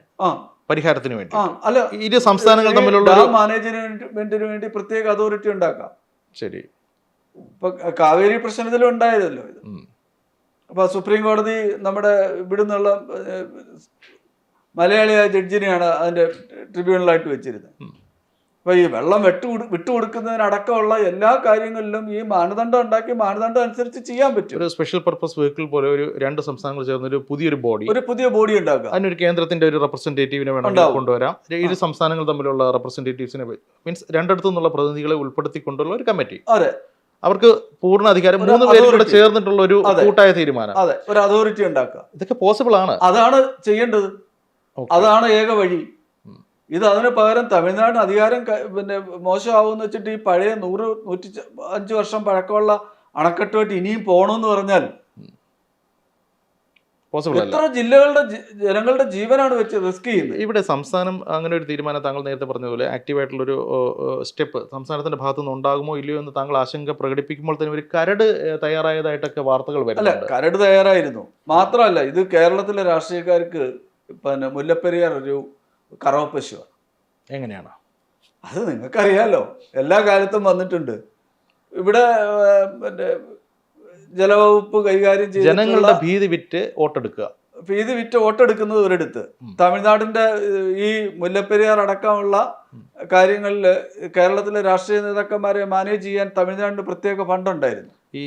പരിഹാരത്തിന് വേണ്ടി അല്ല, ഇരു സംസ്ഥാനങ്ങൾ തമ്മിലുള്ള ഡാം മാനേജ്മെന്റിന് വേണ്ടി പ്രത്യേക അതോറിറ്റി ഉണ്ടാക്കാം. ശരി. ഇപ്പൊ കാവേരി പ്രശ്നത്തിലും ഉണ്ടായതല്ലോ ഇത്. അപ്പൊ സുപ്രീം കോടതി നമ്മുടെ ഇവിടുന്നുള്ള മലയാളിയായ ജഡ്ജിനെയാണ് അതിന്റെ ട്രിബ്യൂണലായിട്ട് വെച്ചിരുന്നത്. അപ്പൊ ഈ വെള്ളം വിട്ടുകൊടുക്കുന്നതിനടക്കമുള്ള എല്ലാ കാര്യങ്ങളിലും ഈ മാനദണ്ഡം ഉണ്ടാക്കി മാനദണ്ഡം അനുസരിച്ച് ചെയ്യാൻ പറ്റും. ഒരു സ്പെഷ്യൽ പർപ്പസ് വെഹിക്കിൾ പോലെ ഒരു 2 സംസ്ഥാനങ്ങൾ ചേർന്ന ഒരു പുതിയ ബോഡി ഉണ്ടാക്കുക. അതിനൊരു കേന്ദ്രത്തിന്റെ ഒരു റെപ്രസെന്റേറ്റീവിനെ വേണം കൊണ്ടുവരാം. ഇരു സംസ്ഥാനങ്ങൾ തമ്മിലുള്ള റെപ്രസെന്റേറ്റീവ്സിനെ മീൻസ് രണ്ടിടത്തു നിന്നുള്ള പ്രതിനിധികളെ ഉൾപ്പെടുത്തിക്കൊണ്ടുള്ള ഒരു കമ്മിറ്റി. അതെ, അവർക്ക് പൂർണ്ണ അധികാരം, 3 പേരും കൂടെ ചേർന്നിട്ടുള്ള ഒരു കൂട്ടായ തീരുമാനം. അതെ, ഒരു അതോറിറ്റി ഉണ്ടാക്കുക. ഇതൊക്കെ പോസിബിൾ ആണ്. അതാണ് ചെയ്യേണ്ടത്. അതാണ് ഏക വഴി. ഇത് അതിന് പകരം തമിഴ്നാടിന് അധികാരം മോശമാവുമെന്ന് വെച്ചിട്ട് ഈ പഴയ 100-105 വർഷം പഴക്കമുള്ള അണക്കെട്ടുമായിട്ട് ഇനിയും പോകണമെന്ന് പറഞ്ഞാൽ എത്ര ജില്ലകളുടെ ജനങ്ങളുടെ ജീവനാണ് വെച്ച് റിസ്ക് ചെയ്യുന്നത്. ഇവിടെ സംസ്ഥാനം അങ്ങനെ ഒരു തീരുമാനം താങ്കൾ നേരത്തെ പറഞ്ഞതുപോലെ ആക്റ്റീവായിട്ടുള്ളൊരു സ്റ്റെപ്പ് സംസ്ഥാനത്തിന്റെ ഭാഗത്തു നിന്ന് ഉണ്ടാകുമോ ഇല്ലയോ എന്ന് താങ്കൾ ആശങ്ക പ്രകടിപ്പിക്കുമ്പോൾ തന്നെ ഒരു കരട് തയ്യാറായതായിട്ടൊക്കെ വാർത്തകൾ വരുന്നുണ്ട്. അല്ല, കരട് തയ്യാറായിരുന്നു. മാത്രമല്ല, ഇത് കേരളത്തിലെ രാഷ്ട്രീയക്കാർക്ക് മുല്ലപ്പെരിയാർ ഒരു കറവപ്പശുവാണ്. എങ്ങനെയാണ് അത് നിങ്ങൾക്കറിയാലോ, എല്ലാ കാലത്തും വന്നിട്ടുണ്ട്. ഇവിടെ ജലവകുപ്പ് കൈകാര്യം ചെയ്ത് ജനങ്ങളുടെ ഭീതി വിറ്റ് വോട്ടെടുക്കുന്നത് ഒരിടത്ത്. തമിഴ്നാടിന്റെ ഈ മുല്ലപ്പെരിയാർ അടക്കമുള്ള കാര്യങ്ങളിൽ കേരളത്തിലെ രാഷ്ട്രീയ നേതാക്കന്മാരെ മാനേജ് ചെയ്യാൻ തമിഴ്നാടിന് പ്രത്യേക ഫണ്ട് ഉണ്ടായിരുന്നു. ഈ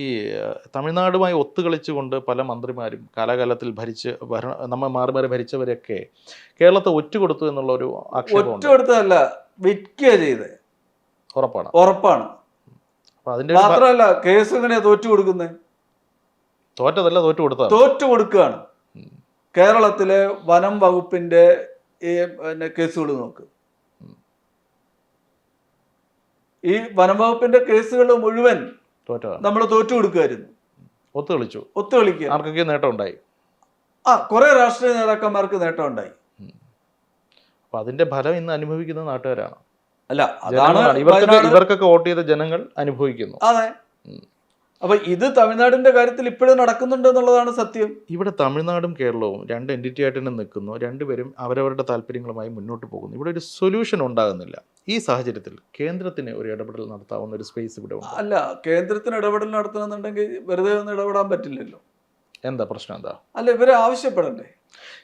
തമിഴ്നാടുമായി ഒത്തുകളിച്ചുകൊണ്ട് പല മന്ത്രിമാരും കാലാകാലത്തിൽ നമ്മൾ മാറി മാറി ഭരിച്ചവരൊക്കെ കേരളത്തെ ഒറ്റുകൊടുത്തു എന്നുള്ള ഒരു ആക്ഷേപം. ഒറ്റുകൊടുത്തതല്ല, വിൽക്കുക ചെയ്ത്. ഉറപ്പാണ്. മാത്രമല്ല, കേസ് എങ്ങനെയാ തോറ്റു കൊടുക്കുന്നത്? തോറ്റു കൊടുക്കുകയാണ്. കേരളത്തിലെ വനം വകുപ്പിന്റെ കേസുകൾ നോക്ക്. ഈ വനംവകുപ്പിന്റെ കേസുകൾ മുഴുവൻ തോറ്റതാണ്, നമ്മൾ തോറ്റു കൊടുക്കുമായിരുന്നു, ഒത്തുകളിക്കുക, ആർക്കൊക്കെ നേട്ടം ഉണ്ടായി. കുറെ രാഷ്ട്രീയ നേതാക്കന്മാർക്ക് നേട്ടം ഉണ്ടായി. അപ്പൊ അതിന്റെ ഫലം ഇന്ന് അനുഭവിക്കുന്നത് നാട്ടുകാരാണ്. അല്ല, അതാണ് ഇവർക്കൊക്കെ വോട്ട് ചെയ്ത ജനങ്ങൾ അനുഭവിക്കുന്നു. അതെ. അപ്പൊ ഇത് തമിഴ്നാടിന്റെ കാര്യത്തിൽ ഇപ്പോഴും നടക്കുന്നുണ്ട് എന്നുള്ളതാണ് സത്യം. ഇവിടെ തമിഴ്നാടും കേരളവും രണ്ട് എൻറ്റിറ്റി ആയിട്ട് തന്നെ നിൽക്കുന്നു, രണ്ടുപേരും അവരവരുടെ താല്പര്യങ്ങളുമായി മുന്നോട്ട് പോകുന്നു. ഇവിടെ ഒരു സൊല്യൂഷൻ ഉണ്ടാകുന്നില്ല. ഈ സാഹചര്യത്തിൽ കേന്ദ്രത്തിന് ഒരു ഇടപെടൽ നടത്താവുന്ന ഒരു സ്പേസ് ഇവിടെ ഉണ്ട്. അല്ല, കേന്ദ്രത്തിന് ഇടപെടൽ നടത്തണമെന്നുണ്ടെങ്കിൽ വെറുതെ ഒന്നും ഇടപെടാൻ പറ്റില്ലല്ലോ. എന്താ പ്രശ്നം? എന്താ? അല്ല, ഇവരെ ആവശ്യപ്പെടണ്ടേ?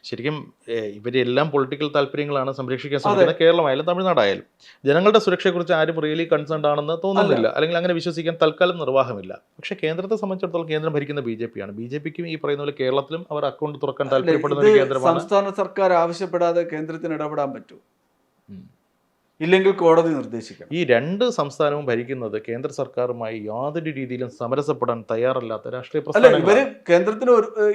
ശരിക്കും ഇവരെല്ലാം പൊളിറ്റിക്കൽ താല്പര്യങ്ങളാണ് സംരക്ഷിക്കാൻ ശ്രമിക്കുന്നത്, കേരളമായാലും തമിഴ്നാടായാലും. ജനങ്ങളുടെ സുരക്ഷയെക്കുറിച്ച് ആരും റിയലി കൺസേൺഡ് ആണെന്ന് തോന്നുന്നില്ല, അല്ലെങ്കിൽ അങ്ങനെ വിശ്വസിക്കാൻ തൽക്കാലം നിർവാഹമില്ല. പക്ഷേ കേന്ദ്രത്തെ സംബന്ധിച്ചിടത്തോളം കേന്ദ്രം ഭരിക്കുന്ന BJP ആണ്. BJPക്കും ഈ പറയുന്ന പോലെ കേരളത്തിലും അവർ അക്കൗണ്ട് തുറക്കാൻ താല്പര്യപ്പെടുന്ന ഒരു കേന്ദ്രമാണ്. സംസ്ഥാന സർക്കാർ ആവശ്യപ്പെടാതെ കേന്ദ്രത്തിന് ഇടപെടാൻ പറ്റൂ? ഇല്ലെങ്കിൽ കോടതി നിർദ്ദേശിക്കണം. ഈ രണ്ട് സംസ്ഥാനവും ഭരിക്കുന്നത് കേന്ദ്ര സർക്കാരുമായി യാതൊരു രീതിയിലും സമരസപ്പെടാൻ തയ്യാറല്ലാത്ത രാഷ്ട്രീയ പ്രസ്ഥാനങ്ങൾ. ഇവര് കേന്ദ്രത്തിന്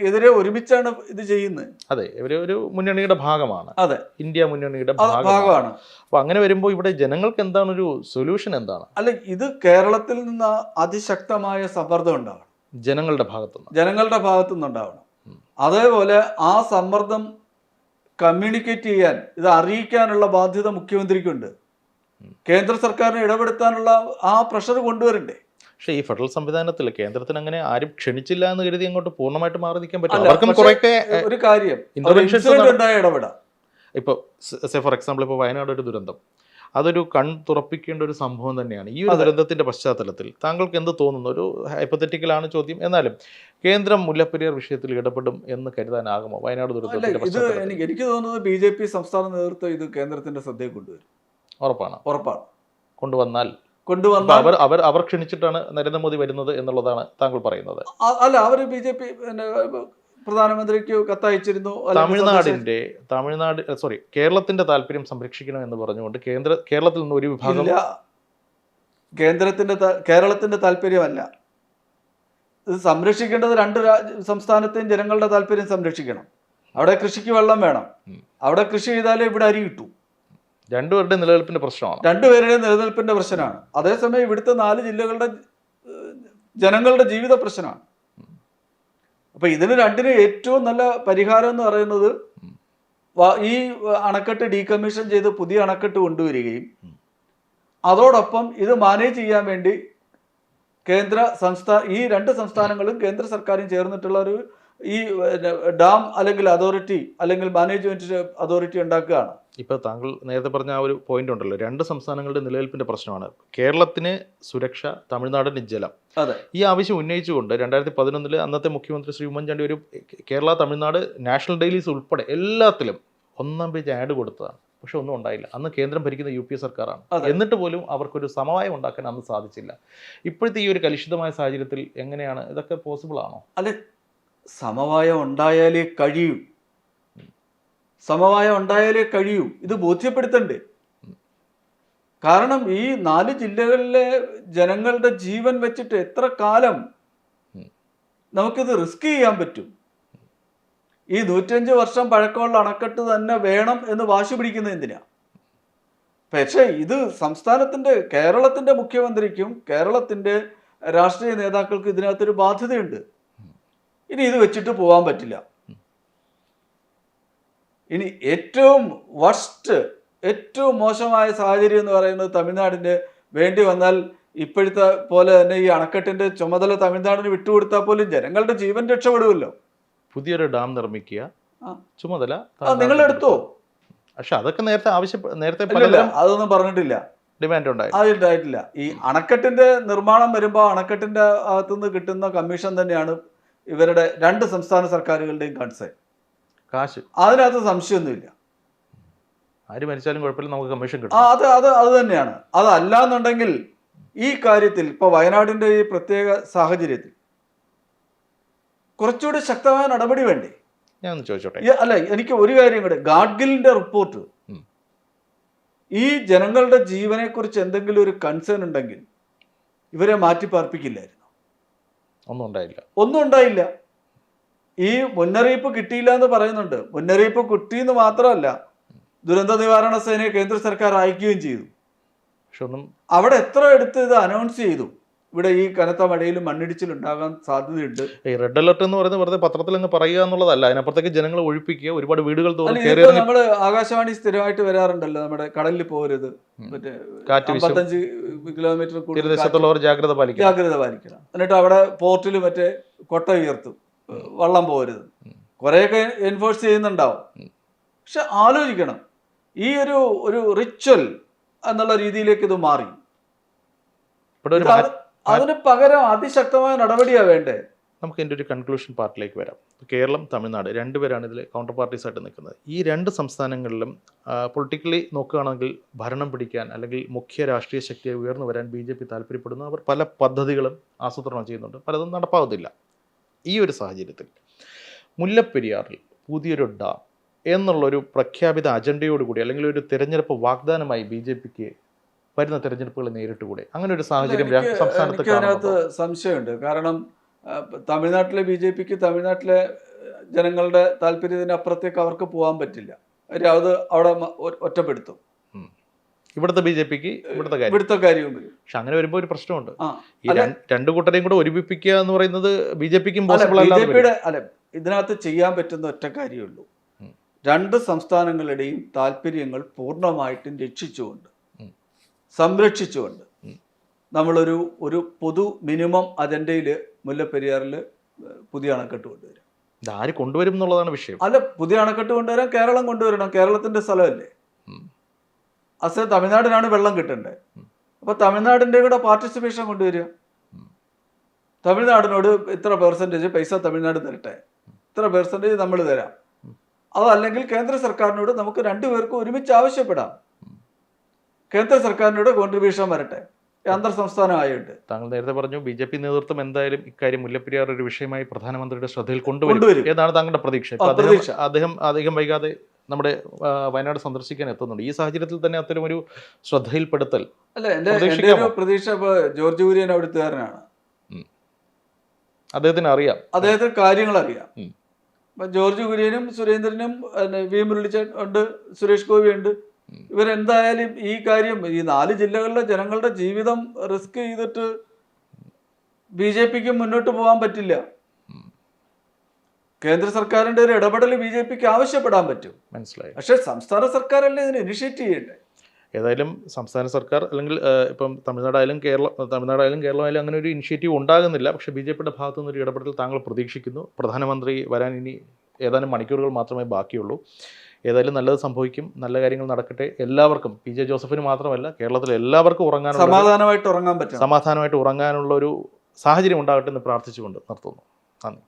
എതിരെ ഒരുമിച്ചാണ് ഇത് ചെയ്യുന്നത്. അതെ, ഇവര് ഒരു മുന്നണിയുടെ ഭാഗമാണ്. അതെ, ഇന്ത്യ മുന്നണിയുടെ ഭാഗമാണ്. അപ്പൊ അങ്ങനെ വരുമ്പോൾ ഇവിടെ ജനങ്ങൾക്ക് എന്താണ് ഒരു സൊല്യൂഷൻ? എന്താണ്? അല്ല, ഇത് കേരളത്തിൽ നിന്ന് അതിശക്തമായ സമ്മർദ്ദം ഉണ്ടാവണം, ജനങ്ങളുടെ ഭാഗത്തുനിന്നുണ്ടാവണം. അതേപോലെ ആ സമ്മർദ്ദം കമ്മ്യൂണിക്കേറ്റ് ചെയ്യാൻ, ഇത് അറിയിക്കാനുള്ള ബാധ്യത മുഖ്യമന്ത്രിക്കുണ്ട്. കേന്ദ്ര സർക്കാരിനെ ഇടപെടുത്താനുള്ള ആ പ്രഷർ കൊണ്ടുവരണ്ടേ? പക്ഷേ ഈ ഫെഡറൽ സംവിധാനത്തിൽ കേന്ദ്രത്തിന് അങ്ങനെ ആരും ക്ഷണിച്ചില്ല എന്ന് കരുതി അങ്ങോട്ട് പൂർണ്ണമായിട്ട് മാറി നിൽക്കാൻ പറ്റില്ല. ഒരു കാര്യം, ഇടപെടാം. ഇപ്പോൾ ഫോർ എക്സാമ്പിൾ, ഇപ്പോൾ വയനാട് ഒരു ദുരന്തം, അതൊരു തുറപ്പിക്കേണ്ട ഒരു സംഭവം തന്നെയാണ്. ഈ ഒരു ദുരന്തത്തിന്റെ പശ്ചാത്തലത്തിൽ താങ്കൾക്ക് എന്ത് തോന്നുന്നു? ഒരു ഹൈപ്പത്തറ്റിക്കലാണ് ചോദ്യം, എന്നാലും കേന്ദ്രം മുല്ലപ്പെരിയാർ വിഷയത്തിൽ ഇടപെടും എന്ന് കരുതാനാകുമോ? വയനാട് ദുരന്തത്തിന്റെ പശ്ചാത്തലത്തിൽ എനിക്ക് തോന്നുന്നത് BJP സംസ്ഥാന നേതൃത്വം ഇത് കേന്ദ്രത്തിന്റെ ശ്രദ്ധയിൽ കൊണ്ടുവരും. ഉറപ്പാണ്. കൊണ്ടുവന്നാൽ അവർ ക്ഷണിച്ചിട്ടാണ് നരേന്ദ്രമോദി വരുന്നത് എന്നുള്ളതാണ് താങ്കൾ പറയുന്നത്? അല്ല, അവര് BJP പ്രധാനമന്ത്രിക്ക് കത്തയച്ചിരുന്നു. കേരളത്തിന്റെ താല്പര്യം സംരക്ഷിക്കണം എന്ന് പറഞ്ഞുകൊണ്ട് കേരളത്തിൽ നിന്ന് ഒരു വിഭാഗം. കേരളത്തിന്റെ താല്പര്യമല്ല ഇത് സംരക്ഷിക്കേണ്ടത്. രണ്ട് സംസ്ഥാനത്തെയും ജനങ്ങളുടെ താല്പര്യം സംരക്ഷിക്കണം. അവിടെ കൃഷിക്ക് വെള്ളം വേണം, അവിടെ കൃഷി ചെയ്താലേ ഇവിടെ അരി കിട്ടൂ. രണ്ടുപേരുടെ നിലനിൽപ്പിന്റെ പ്രശ്നമാണ്. അതേസമയം ഇവിടുത്തെ 4 ജില്ലകളുടെ ജനങ്ങളുടെ ജീവിത പ്രശ്നമാണ്. അപ്പൊ ഇതിന് രണ്ടിനും ഏറ്റവും നല്ല പരിഹാരം എന്ന് പറയുന്നത് ഈ അണക്കെട്ട് ഡീകമ്മീഷൻ ചെയ്ത് പുതിയ അണക്കെട്ട് കൊണ്ടുവരികയും അതോടൊപ്പം ഇത് മാനേജ് ചെയ്യാൻ വേണ്ടി ഈ 2 സംസ്ഥാനങ്ങളും കേന്ദ്ര സർക്കാരും ചേർന്നിട്ടുള്ള ഒരു ഈ ഡാം അല്ലെങ്കിൽ അതോറിറ്റി അല്ലെങ്കിൽ മാനേജ്മെന്റ് അതോറിറ്റി ഉണ്ടാക്കുകയാണ്. ഇപ്പോൾ താങ്കൾ നേരത്തെ പറഞ്ഞ ആ ഒരു പോയിന്റ് ഉണ്ടല്ലോ, 2 സംസ്ഥാനങ്ങളുടെ നിലനിൽപ്പിന്റെ പ്രശ്നമാണ്. കേരളത്തിന് സുരക്ഷ, തമിഴ്നാടിന് ജലം. ഈ ആവശ്യം ഉന്നയിച്ചുകൊണ്ട് 2011 അന്നത്തെ മുഖ്യമന്ത്രി ശ്രീ ഉമ്മൻചാണ്ടി ഒരു കേരള തമിഴ്നാട് നാഷണൽ ഡെയിലീസ് ഉൾപ്പെടെ എല്ലാത്തിലും 1-ാം പേജ് ആഡ് കൊടുത്തതാണ്. പക്ഷെ ഒന്നും ഉണ്ടായില്ല. അന്ന് കേന്ദ്രം ഭരിക്കുന്ന UPA സർക്കാരാണ്. എന്നിട്ട് പോലും അവർക്കൊരു സമവായം ഉണ്ടാക്കാൻ അന്ന് സാധിച്ചില്ല. ഇപ്പോഴത്തെ ഈ ഒരു കലുഷിതമായ സാഹചര്യത്തിൽ എങ്ങനെയാണ് ഇതൊക്കെ പോസിബിൾ ആണോ? അല്ലെ, സമവായം ഉണ്ടായാലേ കഴിയൂ. ഇത് ബോധ്യപ്പെടുത്തണ്ടേ? കാരണം ഈ 4 ജില്ലകളിലെ ജനങ്ങളുടെ ജീവൻ വെച്ചിട്ട് എത്ര കാലം നമുക്കിത് റിസ്ക് ചെയ്യാൻ പറ്റും? ഈ 105 വർഷം പഴക്കമുള്ള അണക്കെട്ട് തന്നെ വേണം എന്ന് വാശി പിടിക്കുന്നത് എന്തിനാ? പക്ഷേ ഇത് കേരളത്തിന്റെ മുഖ്യമന്ത്രിക്കും കേരളത്തിന്റെ രാഷ്ട്രീയ നേതാക്കൾക്കും ഇതിനകത്തൊരു ബാധ്യതയുണ്ട്. ഇനി ഇത് വെച്ചിട്ട് പോകാൻ പറ്റില്ല. ഇനി ഏറ്റവും മോശമായ സാഹചര്യം എന്ന് പറയുന്നത് തമിഴ്നാടിന് വേണ്ടി വന്നാൽ ഇപ്പോഴത്തെ പോലെ തന്നെ ഈ അണക്കെട്ടിന്റെ ചുമതല തമിഴ്നാടിന് വിട്ടുകൊടുത്താൽ പോലും ജനങ്ങളുടെ ജീവൻ രക്ഷപ്പെടുമല്ലോ. പുതിയൊരു ഡാം നിർമ്മിക്കുക ചുമതല നിങ്ങൾ എടുത്തോ? പക്ഷെ അതൊക്കെ നേരത്തെ അതൊന്നും പറഞ്ഞിട്ടില്ല, ഡിമാൻഡ് ഉണ്ടായിട്ടില്ല. ഈ അണക്കെട്ടിന്റെ നിർമ്മാണം വരുമ്പോൾ അണക്കെട്ടിന്റെ അകത്തുനിന്ന് കിട്ടുന്ന കമ്മീഷൻ തന്നെയാണ് ഇവരുടെ 2 സംസ്ഥാന സർക്കാരുകളുടെയും കൺസേൺ. കാശ് അതിനകത്ത് സംശയമൊന്നുമില്ല. ആര് മരിച്ചാലും കുഴപ്പമില്ല, നമുക്ക് കമ്മീഷൻ കിട്ടും. അത് തന്നെയാണ്. അതല്ലാന്നുണ്ടെങ്കിൽ ഈ കാര്യത്തിൽ ഇപ്പൊ വയനാടിന്റെ ഈ പ്രത്യേക സാഹചര്യത്തിൽ കുറച്ചുകൂടി ശക്തമായ നടപടി വേണ്ടേ? ഞാൻ ചോദിച്ചോട്ടെ. അല്ല, എനിക്ക് ഒരു കാര്യം കൂടെ. ഗാഡ്ഗിലിന്റെ റിപ്പോർട്ട് ഈ ജനങ്ങളുടെ ജീവനെ കുറിച്ച് എന്തെങ്കിലും ഒരു കൺസേൺ ഉണ്ടെങ്കിൽ ഇവരെ മാറ്റിപ്പാർപ്പിക്കില്ലായിരുന്നു. ഒന്നും ഉണ്ടായില്ല. ഈ മുന്നറിയിപ്പ് കിട്ടിയില്ല എന്ന് പറയുന്നുണ്ട്. മുന്നറിയിപ്പ് കിട്ടിയെന്ന് മാത്രമല്ല, ദുരന്ത നിവാരണ സേനയെ കേന്ദ്ര സർക്കാർ അയക്കുകയും ചെയ്തു. പക്ഷെ ഒന്നും അവിടെ എത്ര എടുത്ത് ഇത് അനൗൺസ് ചെയ്തു, ഇവിടെ ഈ കനത്ത മഴയിലും മണ്ണിടിച്ചിലുണ്ടാകാൻ സാധ്യതയുണ്ട്. ഈ റെഡ് അലർട്ട് എന്ന് പറയുന്നത് വെറുതെ പത്രത്തിൽ അങ്ങ് പറയുക എന്നുള്ളതല്ല, അതിനപ്പുറത്തേക്ക് ജനങ്ങളെ ഒഴിപ്പിക്കുക, ഒരുപാട് വീടുകൾ തോറും അല്ല, കയറി ഇതിപ്പോ ഇറങ്ങി നമ്മള് ആകാശവാണി സ്ഥിരമായിട്ട് വരാറുണ്ടല്ലോ, നമ്മുടെ കടലിൽ പോകരുത്, മറ്റേ കാറ്റ് വീശും, 55 കിലോമീറ്റർ കൂടുതൽ തീരദേശത്തുള്ളവർ ജാഗ്രത പാലിക്കണം. ജാഗ്രത പാലിക്കണം. എന്നിട്ട് അവിടെ പോർട്ടിൽ മറ്റേ കൊട്ട ഉയർത്തും, വള്ളം പോകരുത്, കുറേയൊക്കെ എൻഫോഴ്സ് ചെയ്യുന്നുണ്ടാവും. പക്ഷെ ആലോചിക്കണം, ഈ ഒരു റിച്വൽ എന്നുള്ള രീതിയിലേക്ക് ഇത് മാറി. ഇവിടെ ഒരു അതിന് പകരം അതിശക്തമായ നടപടിയാ വേണ്ടേ. നമുക്ക് ഇതിൻ്റെ ഒരു കൺക്ലൂഷൻ പാർട്ടിലേക്ക് വരാം. കേരളം, തമിഴ്നാട് രണ്ടുപേരാണ് ഇതിൽ കൗണ്ടർ പാർട്ടീസ് ആയിട്ട് നിൽക്കുന്നത്. ഈ രണ്ട് സംസ്ഥാനങ്ങളിലും പൊളിറ്റിക്കലി നോക്കുകയാണെങ്കിൽ ഭരണം പിടിക്കാൻ അല്ലെങ്കിൽ മുഖ്യ രാഷ്ട്രീയ ശക്തിയെ ഉയർന്നു വരാൻ BJP താല്പര്യപ്പെടുന്നു. അവർ പല പദ്ധതികളും ആസൂത്രണം ചെയ്യുന്നുണ്ട്, പലതും നടപ്പാവുന്നില്ല. ഈ ഒരു സാഹചര്യത്തിൽ മുല്ലപ്പെരിയാറിൽ പുതിയൊരു ഡാം എന്നുള്ളൊരു പ്രഖ്യാപിത അജണ്ടയോടുകൂടി അല്ലെങ്കിൽ ഒരു തെരഞ്ഞെടുപ്പ് വാഗ്ദാനമായി BJPക്ക് വരുന്ന തെരഞ്ഞെടുപ്പുകൾ നേരിട്ടുകൂടെ? അങ്ങനെ ഒരു സാഹചര്യം സംസ്ഥാനത്ത് അതിനകത്ത് സംശയമുണ്ട്. കാരണം തമിഴ്നാട്ടിലെ BJPക്ക് തമിഴ്നാട്ടിലെ ജനങ്ങളുടെ താല്പര്യത്തിന് അപ്പുറത്തേക്ക് അവർക്ക് പോകാൻ പറ്റില്ല. അത് അവിടെ ഒറ്റപ്പെടുത്തും. ഇവിടുത്തെ BJPക്ക് ഇവിടുത്തെ കാര്യവും വരും. പക്ഷെ അങ്ങനെ വരുമ്പോൾ ഒരു പ്രശ്നമുണ്ട്. ഈ രണ്ടു കൂട്ടരെയും കൂടെ ഒരുമിപ്പിക്കുക എന്ന് പറയുന്നത് BJPക്കും പോസിബിൾ അല്ല, ഇതിനകത്ത് ചെയ്യാൻ പറ്റുന്ന ഒറ്റ കാര്യമുള്ളൂ, രണ്ട് സംസ്ഥാനങ്ങളുടെയും താല്പര്യങ്ങൾ പൂർണ്ണമായിട്ടും രക്ഷിച്ചുകൊണ്ട്, സംരക്ഷിച്ചുകൊണ്ട് നമ്മളൊരു പൊതു മിനിമം അജണ്ടയിൽ മുല്ലപ്പെരിയാറിൽ പുതിയ അണക്കെട്ട് കൊണ്ടുവരും. ആര് കൊണ്ടുവരും എന്നുള്ളതാണ് വിഷയം. അല്ല, പുതിയ അണക്കെട്ട് കൊണ്ടുവരാൻ കേരളം കൊണ്ടുവരണം. കേരളത്തിന്റെ സ്ഥലമല്ലേ. അസേ തമിഴ്നാടിനാണ് വെള്ളം കിട്ടേണ്ടത്. അപ്പൊ തമിഴ്നാടിന്റെ കൂടെ പാർട്ടിസിപ്പേഷൻ കൊണ്ടുവരിക. തമിഴ്നാടിനോട് ഇത്ര പെർസെൻറ്റേജ് പൈസ തമിഴ്നാട് തരട്ടെ, ഇത്ര പെർസെൻറ്റേജ് നമ്മൾ തരാം. അതല്ലെങ്കിൽ കേന്ദ്ര സർക്കാരിനോട് നമുക്ക് രണ്ടുപേർക്കും ഒരുമിച്ച് ആവശ്യപ്പെടാം, കേന്ദ്ര സർക്കാരിനോട് കോൺട്രിബ്യൂഷൻ വരട്ടെ, അന്തർ സംസ്ഥാനമായിട്ട്. താങ്കൾ നേരത്തെ പറഞ്ഞു BJP നേതൃത്വം എന്തായാലും ഇക്കാര്യം മുല്ലപ്പെരിയാർ ഒരു വിഷയമായി പ്രധാനമന്ത്രിയുടെ ശ്രദ്ധയിൽ കൊണ്ടുവരും. ഏതാണ് താങ്കളുടെ പ്രതീക്ഷ? അദ്ദേഹം അധികം വൈകാതെ നമ്മുടെ വയനാട് സന്ദർശിക്കാൻ എത്തുന്നുണ്ട്. ഈ സാഹചര്യത്തിൽ തന്നെ അത്തരം ഒരു ശ്രദ്ധയിൽപ്പെടുത്തൽ അല്ല, എൻ്റെ ഒരു പ്രതീക്ഷ ഇപ്പൊ ജോർജ് കുര്യൻ അവിടുത്തുകാരനാണ്, അദ്ദേഹത്തിന് അറിയാം, അദ്ദേഹത്തിന് കാര്യങ്ങൾ അറിയാം. ഇപ്പൊ ജോർജ് കുര്യനും സുരേന്ദ്രനും വി മുരളീധരൻ ഉണ്ട്, സുരേഷ് ഗോപി ഉണ്ട്. ഇവരെന്തായാലും ഈ കാര്യം, ഈ 4 ജില്ലകളിലെ ജനങ്ങളുടെ ജീവിതം റിസ്ക് ചെയ്തിട്ട് BJPക്ക് മുന്നോട്ട് പോകാൻ പറ്റില്ല. കേന്ദ്ര സർക്കാരിന്റെ ഒരു ഇടപെടൽ BJPക്ക് ആവശ്യപ്പെടാൻ പറ്റും, മനസ്സിലായി. പക്ഷെ സംസ്ഥാന സർക്കാരല്ലേ ഇതിന് ഇനിഷ്യേറ്റ് ചെയ്യണ്ടേ? ഏതായാലും സംസ്ഥാന സർക്കാർ അല്ലെങ്കിൽ ഇപ്പം തമിഴ്നാടായാലും കേരളമായാലും അങ്ങനെ ഒരു ഇനിഷ്യേറ്റീവ് ഉണ്ടാകുന്നില്ല. പക്ഷേ BJPയുടെ ഭാഗത്തു നിന്നൊരു ഇടപെടൽ താങ്കൾ പ്രതീക്ഷിക്കുന്നു. പ്രധാനമന്ത്രി വരാൻ ഇനി ഏതാനും മണിക്കൂറുകൾ മാത്രമേ ബാക്കിയുള്ളൂ. ഏതായാലും നല്ലത് സംഭവിക്കും, നല്ല കാര്യങ്ങൾ നടക്കട്ടെ. എല്ലാവർക്കും, PJ ജോസഫിന് മാത്രമല്ല കേരളത്തിലെ എല്ലാവർക്കും സമാധാനമായിട്ട് ഉറങ്ങാൻ പറ്റും, സമാധാനമായിട്ട് ഉറങ്ങാനുള്ള ഒരു സാഹചര്യം ഉണ്ടാകട്ടെ എന്ന് പ്രാർത്ഥിച്ചുകൊണ്ട് നിർത്തുന്നു. നന്ദി.